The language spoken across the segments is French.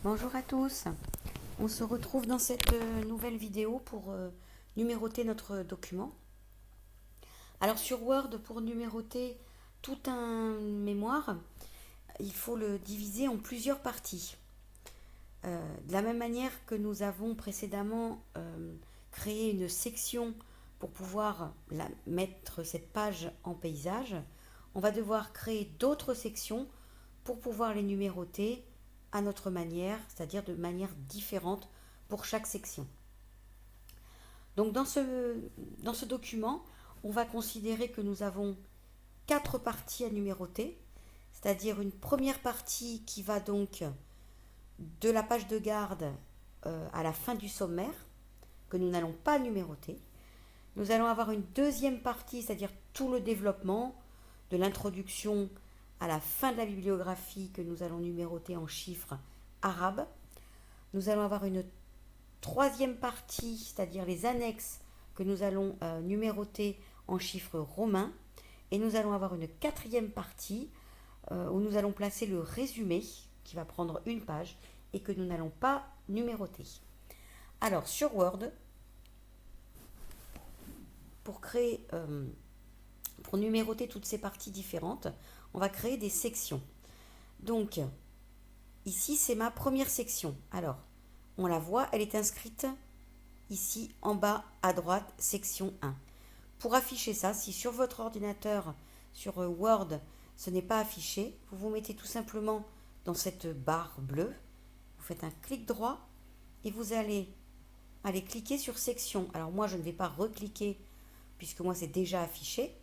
Bonjour à tous, on se retrouve dans cette nouvelle vidéo pour numéroter notre document. Alors sur Word, pour numéroter tout un mémoire, il faut le diviser en plusieurs parties. De la même manière que nous avons précédemment créé une section pour pouvoir mettre cette page en paysage, on va devoir créer d'autres sections pour pouvoir les numéroter à notre manière, c'est-à-dire de manière différente pour chaque section. Donc dans ce document, on va considérer que nous avons 4 parties à numéroter, c'est-à-dire une première partie qui va donc de la page de garde à la fin du sommaire, que nous n'allons pas numéroter. Nous allons avoir une deuxième partie, c'est-à-dire tout le développement, de l'introduction à la fin de la bibliographie que nous allons numéroter en chiffres arabes. Nous allons avoir une troisième partie, c'est-à-dire les annexes que nous allons numéroter en chiffres romains. Et nous allons avoir une quatrième partie où nous allons placer le résumé qui va prendre une page et que nous n'allons pas numéroter. Alors sur Word, pour numéroter toutes ces parties différentes, on va créer des sections. Donc ici c'est ma première section. Alors on la voit, elle est inscrite ici en bas à droite, section 1. Pour afficher ça, si sur votre ordinateur, sur Word, ce n'est pas affiché, vous vous mettez tout simplement dans cette barre bleue, vous faites un clic droit et vous allez cliquer sur section. Alors moi je ne vais pas recliquer puisque moi c'est déjà affiché,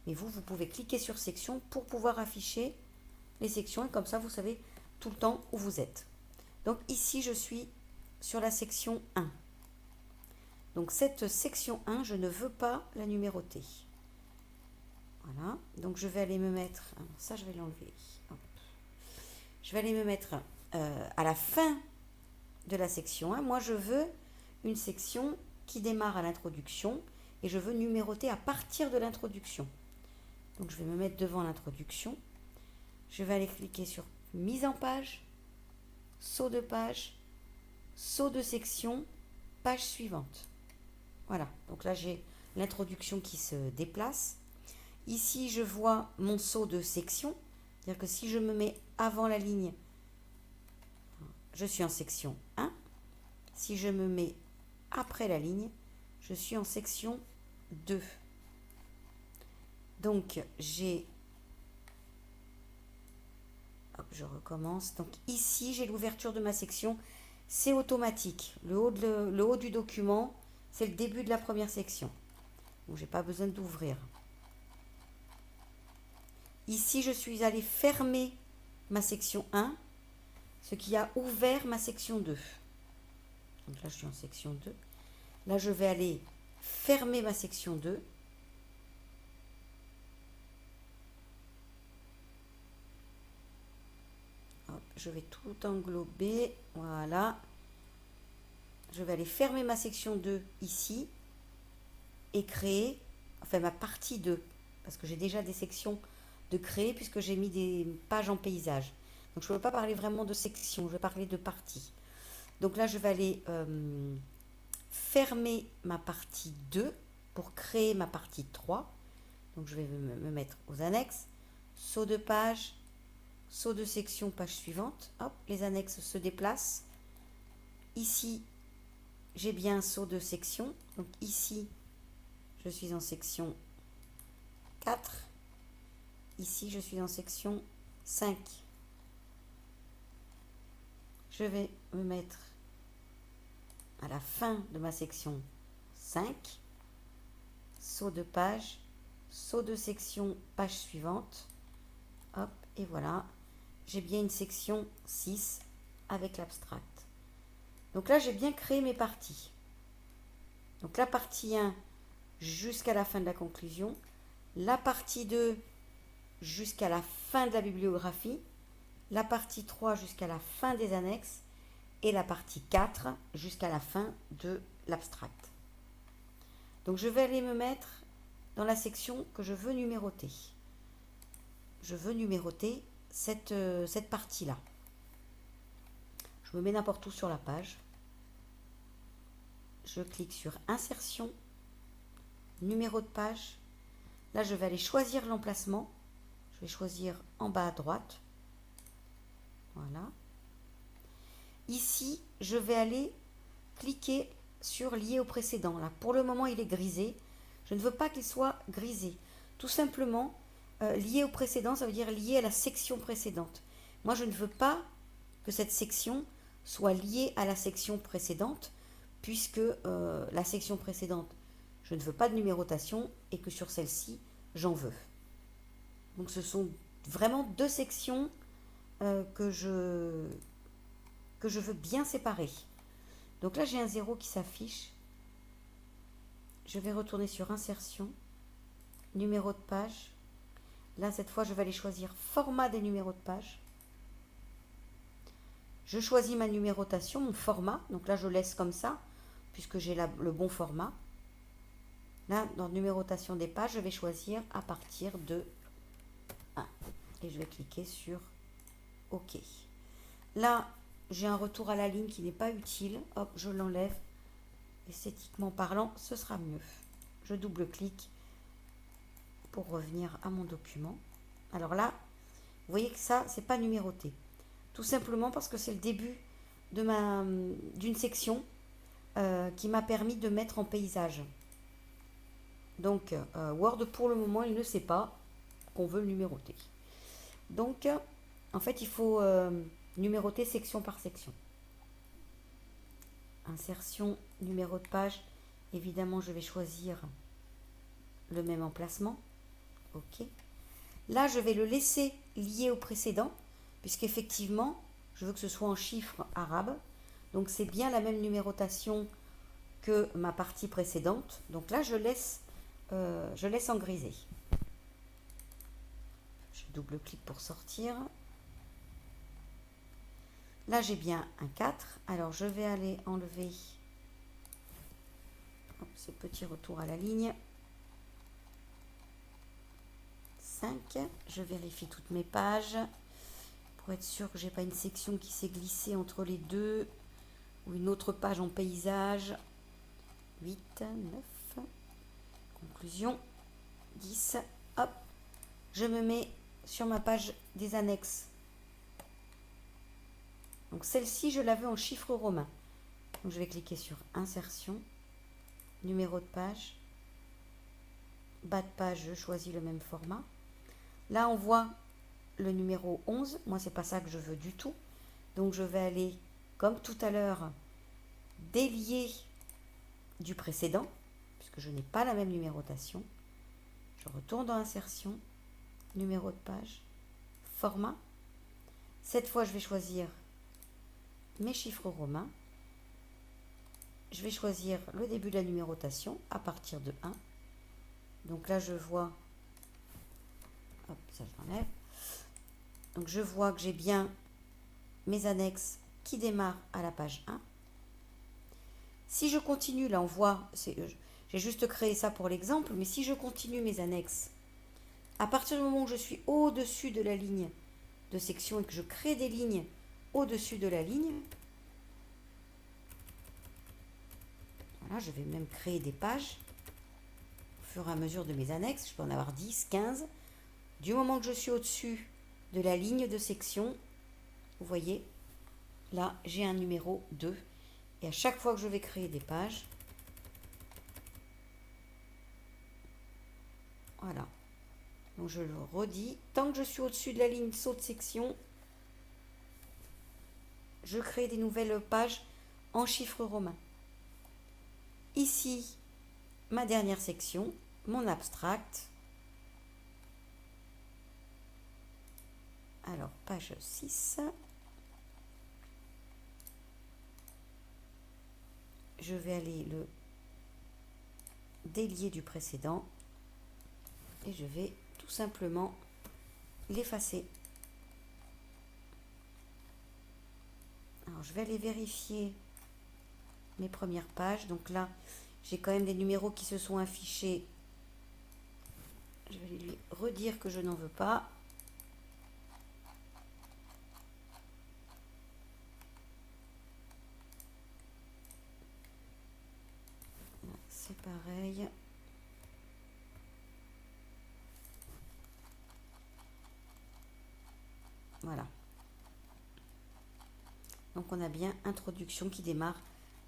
mais vous pouvez cliquer sur section pour pouvoir afficher les sections et comme ça vous savez tout le temps où vous êtes. Donc ici je suis sur la section 1. Donc cette section 1, je ne veux pas la numéroter. Voilà, donc je vais aller me mettre, ça je vais l'enlever. Je vais aller me mettre à la fin de la section 1. Moi je veux une section qui démarre à l'introduction et je veux numéroter à partir de l'introduction. Donc je vais me mettre devant l'introduction. Je vais aller cliquer sur mise en page, saut de page, saut de section, page suivante. Voilà, donc là j'ai l'introduction qui se déplace. Ici je vois mon saut de section, c'est-à-dire que si je me mets avant la ligne, je suis en section 1. Si je me mets après la ligne, je suis en section 2. Donc j'ai... Hop, je recommence. Donc ici j'ai l'ouverture de ma section, c'est automatique. Le haut du document, c'est le début de la première section. Donc j'ai pas besoin d'ouvrir. Ici je suis allée fermer ma section 1, ce qui a ouvert ma section 2. Donc là je suis en section 2. Là je vais aller fermer ma section 2. Hop, je vais tout englober. Voilà. Je vais aller fermer ma section 2 ici et créer, enfin ma partie 2, parce que j'ai déjà des sections de créer puisque j'ai mis des pages en paysage. Donc je ne veux pas parler vraiment de section, je vais parler de partie. Donc là je vais aller fermer ma partie 2 pour créer ma partie 3. Donc je vais me mettre aux annexes, saut de page, saut de section, page suivante. Hop, les annexes se déplacent. Ici, j'ai bien un saut de section. Donc ici, je suis en section 4. Ici, je suis en section 5. Je vais me mettre à la fin de ma section 5. Saut de page, saut de section, page suivante. Hop, et voilà. J'ai bien une section 6 avec l'abstract. Donc là, j'ai bien créé mes parties. Donc la partie 1 jusqu'à la fin de la conclusion. La partie 2 jusqu'à la fin de la bibliographie. La partie 3 jusqu'à la fin des annexes. Et la partie 4 jusqu'à la fin de l'abstract. Donc je vais aller me mettre dans la section que je veux numéroter. Je veux numéroter cette partie-là. Je me mets n'importe où sur la page. Je clique sur Insertion, numéro de page. Là, je vais aller choisir l'emplacement. Je vais choisir en bas à droite. Voilà. Ici, je vais aller cliquer sur lié au précédent. Là, pour le moment, il est grisé. Je ne veux pas qu'il soit grisé. Tout simplement, lié au précédent, ça veut dire lié à la section précédente. Moi, je ne veux pas que cette section soit liée à la section précédente, puisque la section précédente, je ne veux pas de numérotation, et que sur celle-ci, j'en veux. Donc, ce sont vraiment deux sections que je veux bien séparer. Donc là, j'ai un 0 qui s'affiche. Je vais retourner sur Insertion, numéro de page. Là, cette fois, je vais aller choisir Format des numéros de page. Je choisis ma numérotation, mon format. Donc là, je laisse comme ça, puisque j'ai le bon format. Là, dans Numérotation des pages, je vais choisir à partir de 1. Et je vais cliquer sur OK. Là, j'ai un retour à la ligne qui n'est pas utile. Hop, je l'enlève. Esthétiquement parlant, ce sera mieux. Je double-clique pour revenir à mon document. Alors là, vous voyez que ça, c'est pas numéroté. Tout simplement parce que c'est le début d'une section qui m'a permis de mettre en paysage. Donc, Word, pour le moment, il ne sait pas qu'on veut le numéroter. Donc, en fait, il faut numéroter section par section. Insertion, numéro de page. Évidemment, je vais choisir le même emplacement. OK. Là, je vais le laisser lié au précédent, puisqu'effectivement, je veux que ce soit en chiffres arabes. Donc, c'est bien la même numérotation que ma partie précédente. Donc là, je laisse en grisé. Je double-clique pour sortir. Là, j'ai bien un 4. Alors, je vais aller enlever ce petit retour à la ligne. 5. Je vérifie toutes mes pages pour être sûr que je n'ai pas une section qui s'est glissée entre les deux ou une autre page en paysage. 8, 9. Conclusion. 10. Hop. Je me mets sur ma page des annexes. Donc celle-ci, je la veux en chiffres romains. Donc je vais cliquer sur Insertion, numéro de page, bas de page, je choisis le même format. Là, on voit le numéro 11. Moi, c'est pas ça que je veux du tout. Donc je vais aller, comme tout à l'heure, délier du précédent, puisque je n'ai pas la même numérotation. Je retourne dans Insertion, numéro de page, format. Cette fois, je vais choisir mes chiffres romains. Je vais choisir le début de la numérotation à partir de 1. Donc là, je vois, hop, ça je l'enlève. Donc je vois que j'ai bien mes annexes qui démarrent à la page 1. Si je continue, là on voit, j'ai juste créé ça pour l'exemple, mais si je continue mes annexes, à partir du moment où je suis au-dessus de la ligne de section et que je crée des lignes au-dessus de la ligne, voilà, je vais même créer des pages au fur et à mesure de mes annexes. Je peux en avoir 10, 15. Du moment que je suis au-dessus de la ligne de section, vous voyez, là j'ai un numéro 2. Et à chaque fois que je vais créer des pages, voilà. Donc je le redis, tant que je suis au-dessus de la ligne saut de section, je crée des nouvelles pages en chiffres romains. Ici, ma dernière section, mon abstract. Alors, page 6. Je vais aller le délier du précédent et je vais tout simplement l'effacer. Alors, je vais aller vérifier mes premières pages. Donc là, j'ai quand même des numéros qui se sont affichés. Je vais lui redire que je n'en veux pas. Donc on a bien introduction qui démarre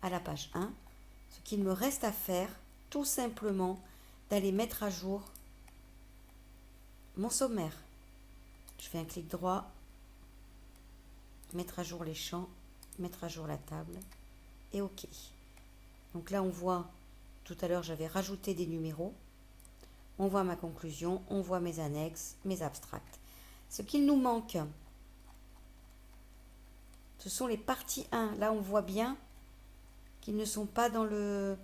à la page 1. Ce qu'il me reste à faire, tout simplement, d'aller mettre à jour mon sommaire. Je fais un clic droit, mettre à jour les champs, mettre à jour la table et OK. Donc là on voit, tout à l'heure j'avais rajouté des numéros. On voit ma conclusion, on voit mes annexes, mes abstracts. Ce qu'il nous manque, ce sont les parties 1. Là, on voit bien qu'ils ne sont pas dans le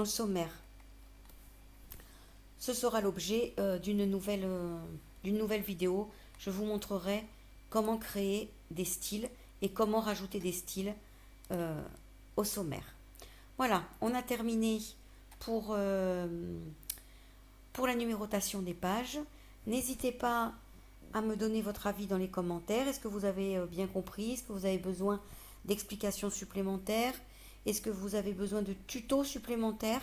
sommaire. Ce sera l'objet d'une nouvelle vidéo. Je vous montrerai comment créer des styles et comment rajouter des styles au sommaire. Voilà, on a terminé pour la numérotation des pages. N'hésitez pas à me donner votre avis dans les commentaires. Est-ce que vous avez bien compris? Est-ce que vous avez besoin d'explications supplémentaires? Est-ce que vous avez besoin de tutos supplémentaires?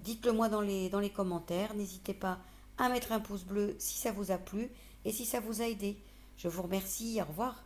Dites-le moi dans les commentaires. N'hésitez pas à mettre un pouce bleu si ça vous a plu et si ça vous a aidé. Je vous remercie. Au revoir.